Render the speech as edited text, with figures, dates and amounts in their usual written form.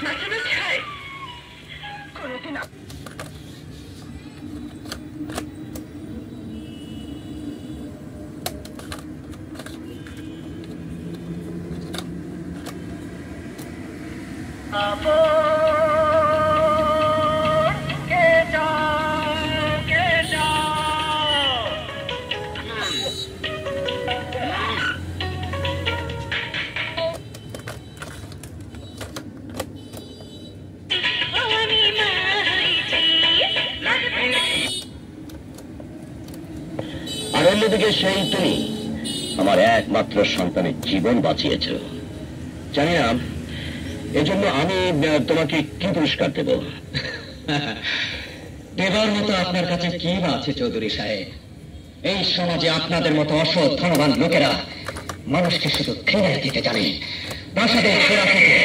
নাচানো ছাড় কোনোদিন আর অন্যদিকে সেই তুমি আমার একমাত্র সন্তানের জীবন বাঁচিয়েছ। জানি না এজন্য আমি তোমাকে কি পুরস্কার দেব। দেবার মতো আপনার কাছে কি বা আছে চৌধুরী সাহেব? এই সমাজে আপনাদের মতো অসৎ ধনবান লোকেরা মানুষকে শুধু ঘৃণা দিতে জানে। প্রাসাদের ঘোরা থেকে